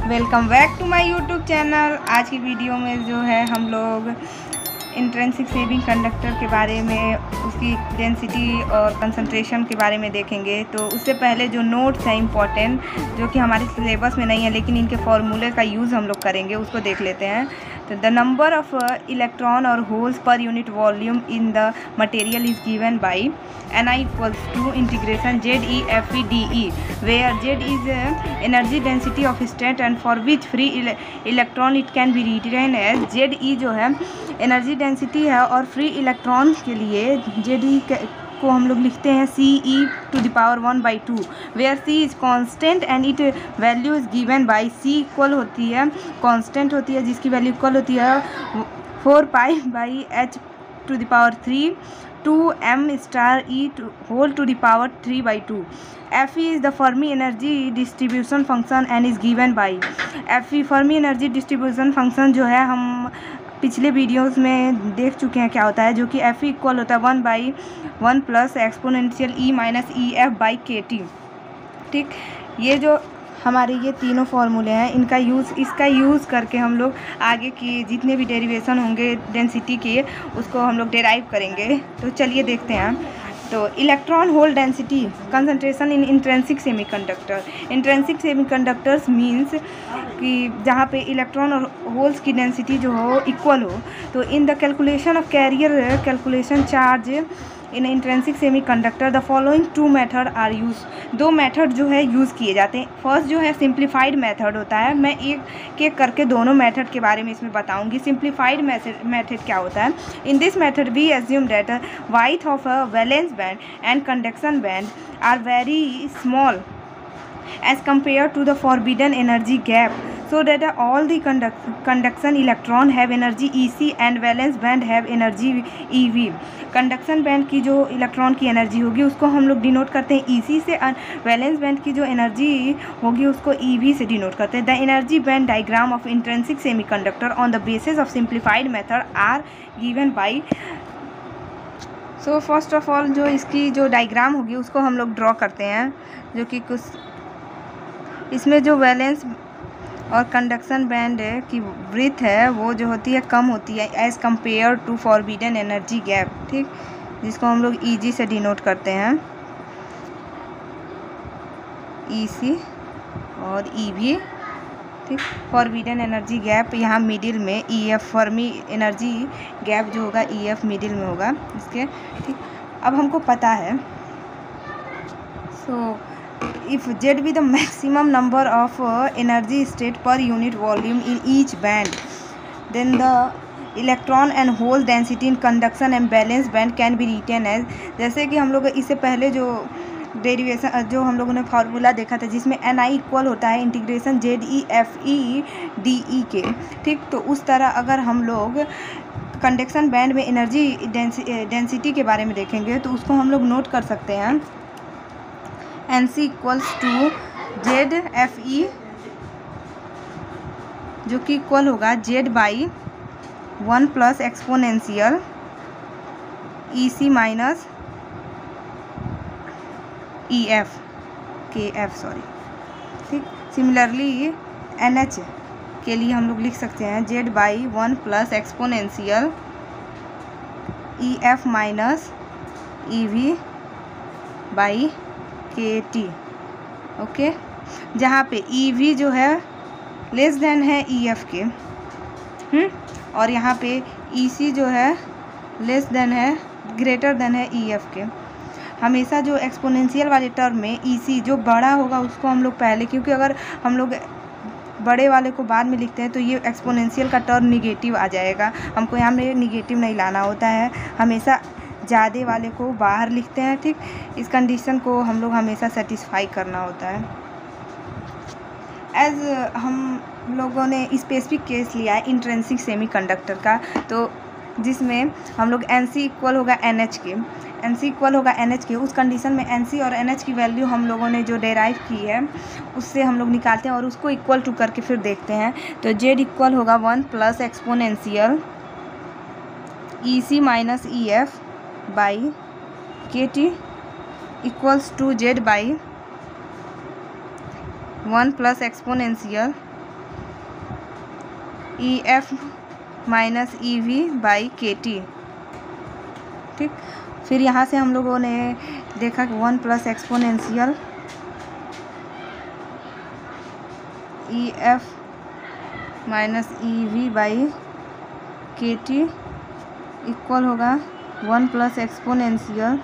Welcome back to my YouTube channel. आज की video में जो है हम लोग इंट्रिंसिक सेमिकंडक्टर कंडक्टर के बारे में, उसकी डेंसिटी और कंसंट्रेशन के बारे में देखेंगे। तो उससे पहले जो नोट्स हैं इम्पॉर्टेंट, जो कि हमारे सिलेबस में नहीं है लेकिन इनके फॉर्मूले का यूज़ हम लोग करेंगे, उसको देख लेते हैं। तो द नंबर ऑफ इलेक्ट्रॉन और holes per unit volume in the material is given by Ni equals to integration ZeFeDe, where Z is energy density of state and for which free electron it can be written as Ze जो है energy density है, और free electron के लिए Ze को हम लोग लिखते हैं Ce⁻⁴ where C is constant and it value is given by C equal होती है, कांस्टेंट होती है जिसकी वैल्यू इक्वल होती है 4π/h⁻³ to m⁻E⁻3/2. Fe is the Fermi energy distribution function and is given by Fe Fermi energy distribution function जो है हम पिछले वीडियोस में देख चुके हैं क्या होता है, जो कि Fe इक्वल होता है 1/1 + एक्सपोनेंशियल E - EF/kT। ठीक, ये जो हमारे ये तीनों फार्मूले हैं, इसका यूज़ करके हम लोग आगे की जितने भी डेरिवेशन होंगे डेंसिटी के, उसको हम लोग डेराइव करेंगे। तो चलिए देखते हैं। तो electron hole density concentration in intrinsic semiconductor. Intrinsic semiconductors means कि जहाँ पे इलेक्ट्रॉन और होल्स की डेंसिटी जो हो इक्वल हो। तो in the calculation of carrier calculation charge in intrinsic semiconductor the following 2 method are use. 2 method जो है यूज़ किए जाते हैं। फर्स्ट जो है सिंप्लीफाइड मेथड होता है। मैं एक एक करके दोनों मेथड के बारे में इसमें बताऊंगी। सिंप्लीफाइड मेथड क्या होता है? In this method we assume that wide of a valence band and conduction band are very small as compared to the forbidden energy gap, so that all the conduction electron have energy EC and valence band have energy EV। Conduction band की जो electron की energy होगी उसको हम लोग denote करते हैं EC से, और वैलेंस बैंड की जो एनर्जी होगी उसको EV से डिनोट करते हैं। The energy band diagram of intrinsic semiconductor on the basis of simplified method are given by. So first of all जो इसकी जो डायग्राम होगी उसको हम लोग ड्रॉ करते हैं, जो कि कुछ इसमें जो वैलेंस और कंडक्शन बैंड की ब्रीथ है वो जो होती है कम होती है as compare to forbidden energy gap. ठीक, जिसको हम लोग EG से डिनोट करते हैं, EC और EV। ठीक, फॉरबिडन एनर्जी गैप यहाँ मिडिल में, EF फर्मी एनर्जी गैप जो होगा EF मिडिल में होगा इसके। ठीक, अब हमको पता है if Z be the maximum number of energy state per unit volume in each band, then the electron and hole density in conduction and valence band can be written as। जैसे कि हम लोग इससे पहले जो डेरिवेशन जो हम लोगों ने फार्मूला देखा था जिसमें Ni इक्वल होता है इंटीग्रेशन ZeFeDe के। ठीक, तो उस तरह अगर हम लोग कंडक्शन बैंड में एनर्जी डेंसिटी के बारे में देखेंगे तो उसको हम लोग नोट कर सकते हैं NC इक्वल्स टू ZFE, जो कि इक्वल होगा Z/1 + exponential EC - EF KF sorry. ठीक, सिमिलरली NH के लिए हम लोग लिख सकते हैं Z/1 + exponential EF - EV/kT। Okay, जहाँ पे EV जो है लेस देन है EF के, और यहाँ पे EC जो है लेस देन है, ग्रेटर देन है EF के। हमेशा जो एक्सपोनेंशियल वाले टर्म में EC जो बड़ा होगा उसको हम लोग पहले, क्योंकि अगर हम लोग बड़े वाले को बाद में लिखते हैं तो ये एक्सपोनेंशियल का टर्म निगेटिव आ जाएगा। हमको यहाँ में निगेटिव नहीं लाना होता है, हमेशा ज़्यादा वाले को बाहर लिखते हैं। ठीक, इस कंडीशन को हम लोग हमेशा सेटिस्फाई करना होता है। एज हम लोगों ने स्पेसिफिक केस लिया है इंट्रिंसिक सेमीकंडक्टर का, तो जिसमें हम लोग NC इक्वल होगा NH के, NC इक्वल होगा NH के। उस कंडीशन में NC और NH की वैल्यू हम लोगों ने जो डेराइव की है उससे हम लोग निकालते हैं और उसको इक्वल टू करके फिर देखते हैं। तो Z इक्वल होगा 1 + exponential EC - EF/kT equals to Z/1 + exponential EF minus EV by KT। ठीक, फिर यहाँ से हम लोगों ने देखा कि 1 plus exponential EF minus EV by KT equal होगा 1 plus exponential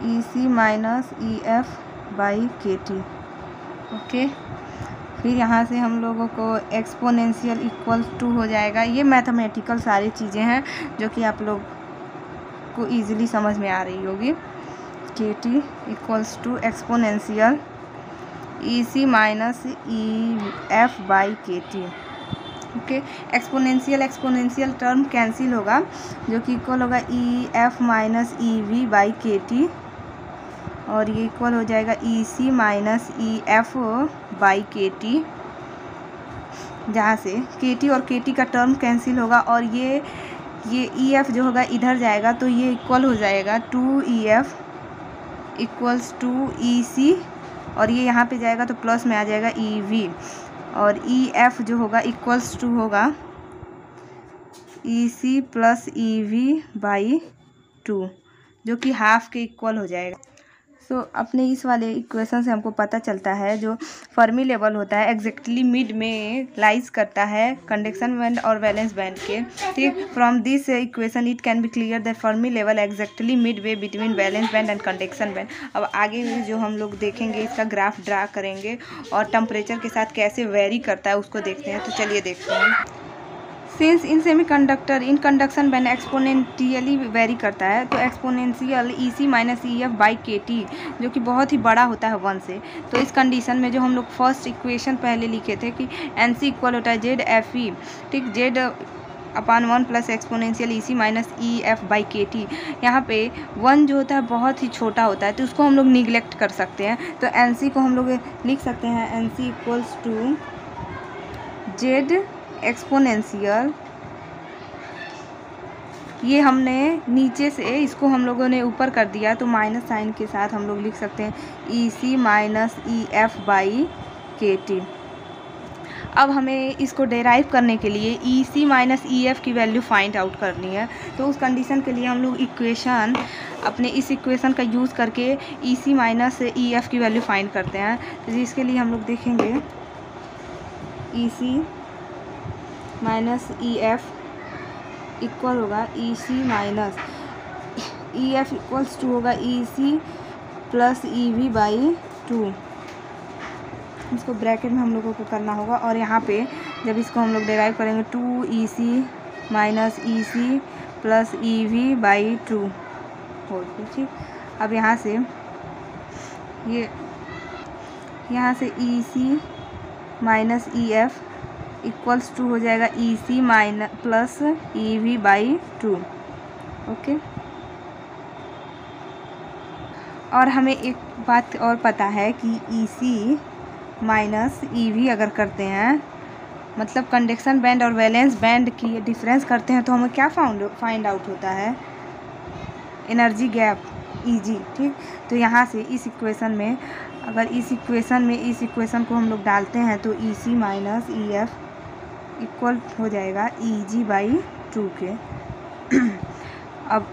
EC minus EF by KT। Okay, फिर यहाँ से हम लोगों को एक्सपोनेंशियल इक्वल टू हो जाएगा। ये मैथमेटिकल सारी चीज़ें हैं जो कि आप लोग को ईजिली समझ में आ रही होगी। KT equals to exponential EC minus EF by KT। Okay, exponential term cancel होगा जो कि इक्वल होगा EF minus EV by KT, और ये इक्वल हो जाएगा EC minus EF by KT, जहाँ से KT और KT का टर्म कैंसिल होगा और ये EF जो होगा इधर जाएगा तो ये इक्वल हो जाएगा 2EF इक्वल्स टू EC, और ये यहाँ पे जाएगा तो प्लस में आ जाएगा EV, और EF जो होगा इक्वल्स टू होगा EC प्लस EV बाई 2, जो कि हाफ के इक्वल हो जाएगा। सो अपने इस वाले इक्वेशन से हमको पता चलता है जो फर्मी लेवल होता है एग्जैक्टली मिड में लाइज करता है कंडक्शन बैंड और वैलेंस बैंड के। ठीक, from this equation it can be clear that Fermi level exactly mid way between valence band and conduction band. अब आगे जो हम लोग देखेंगे इसका ग्राफ ड्रा करेंगे और टेम्परेचर के साथ कैसे वेरी करता है उसको देखते हैं। तो चलिए देखते हैं। Since in semiconductor in conduction band exponentially very करता है, तो exponential EC minus EF by KT जो कि बहुत ही बड़ा होता है 1 से। तो इस कंडीशन में जो हम लोग फर्स्ट इक्वेशन पहले लिखे थे कि NC इक्वल होता है ZFE, ठीक, Z upon 1 plus exponential EC minus EF by KT। यहाँ पे 1 जो होता है बहुत ही छोटा होता है तो उसको हम लोग निगलेक्ट कर सकते हैं। तो NC को हम लोग लिख सकते हैं NC equals to Z exponential, ये हमने नीचे से इसको हम लोगों ने ऊपर कर दिया तो माइनस साइन के साथ हम लोग लिख सकते हैं EC minus EF by KT। अब हमें इसको डेराइव करने के लिए EC माइनस EF की वैल्यू फाइंड आउट करनी है। तो उस कंडीशन के लिए हम लोग इक्वेशन अपने इस इक्वेशन का यूज़ करके EC माइनस EF की वैल्यू फाइंड करते हैं। तो जिसके लिए हम लोग देखेंगे EC माइनस EF इक्वल होगा EC minus EF equals to होगा EC प्लस EV बाई 2। इसको ब्रैकेट में हम लोगों को करना होगा और यहाँ पे जब इसको हम लोग डिराइव करेंगे 2EC minus EC plus EV by 2 हो गया। ठीक, अब यहाँ से EC minus EF equals to हो जाएगा EC minus plus EV by 2। Okay, और हमें एक बात और पता है कि EC माइनस EV अगर करते हैं मतलब कंडक्शन बैंड और वैलेंस बैंड की डिफरेंस करते हैं तो हमें क्या फाइंड आउट होता है, एनर्जी गैप EG। ठीक, तो यहाँ से इस इक्वेशन में अगर इस इक्वेशन को हम लोग डालते हैं तो EC माइनस EF इक्वल हो जाएगा EG बाई 2 के। अब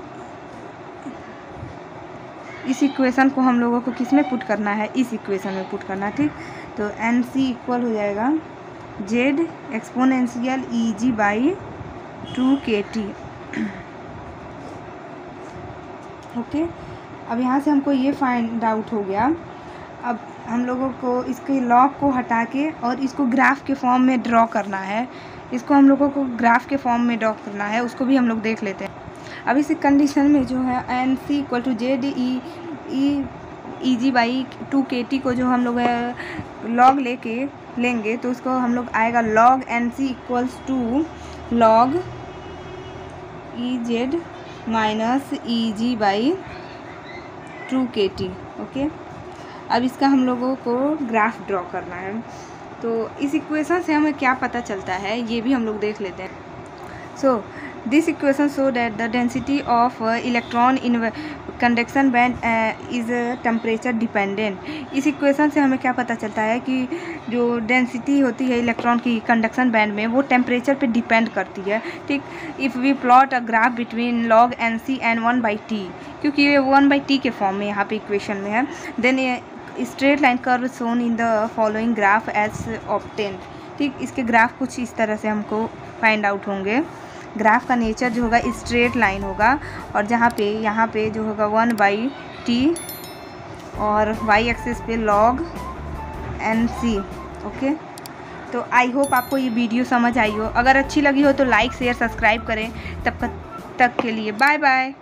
इस इक्वेशन को हम लोगों को किस में पुट करना है, इस इक्वेशन में पुट करना है। ठीक, तो NC इक्वल हो जाएगा Z exponential EG by 2 KT। Okay, अब यहाँ से हमको ये फाइंड आउट हो गया। अब हम लोगों को इसके लॉग को हटा के और इसको ग्राफ के फॉर्म में ड्रॉ करना है। इसको हम लोगों को ग्राफ के फॉर्म में ड्रॉ करना है, उसको भी हम लोग देख लेते हैं। अब इस कंडीशन में जो है NC equal to Z EG by 2 KT को जो हम लोग लॉग लेंगे तो उसको हम लोग आएगा log NC equals to log EZ minus EG by 2 KT। Okay, अब इसका हम लोगों को ग्राफ ड्रॉ करना है। तो इस इक्वेशन से हमें क्या पता चलता है ये भी हम लोग देख लेते हैं। So this equation show that the density of electron in conduction band is temperature dependent. इस इक्वेशन से हमें क्या पता चलता है कि जो डेंसिटी होती है इलेक्ट्रॉन की कंडक्शन बैंड में वो टेम्परेचर पे डिपेंड करती है। ठीक, if we plot a graph between log NC and 1/T, क्योंकि ये 1/T के फॉर्म में यहाँ पे इक्वेशन में है, then straight line curve shown in the following graph as obtain. ठीक, इसके ग्राफ कुछ इस तरह से हमको फाइंड आउट होंगे। ग्राफ का नेचर जो होगा स्ट्रेट लाइन होगा, और यहाँ पे जो होगा 1/T और y एक्सिस पे log NC। ओके, तो आई होप आपको ये वीडियो समझ आई हो। अगर अच्छी लगी हो तो लाइक शेयर सब्सक्राइब करें। तब तक के लिए बाय बाय।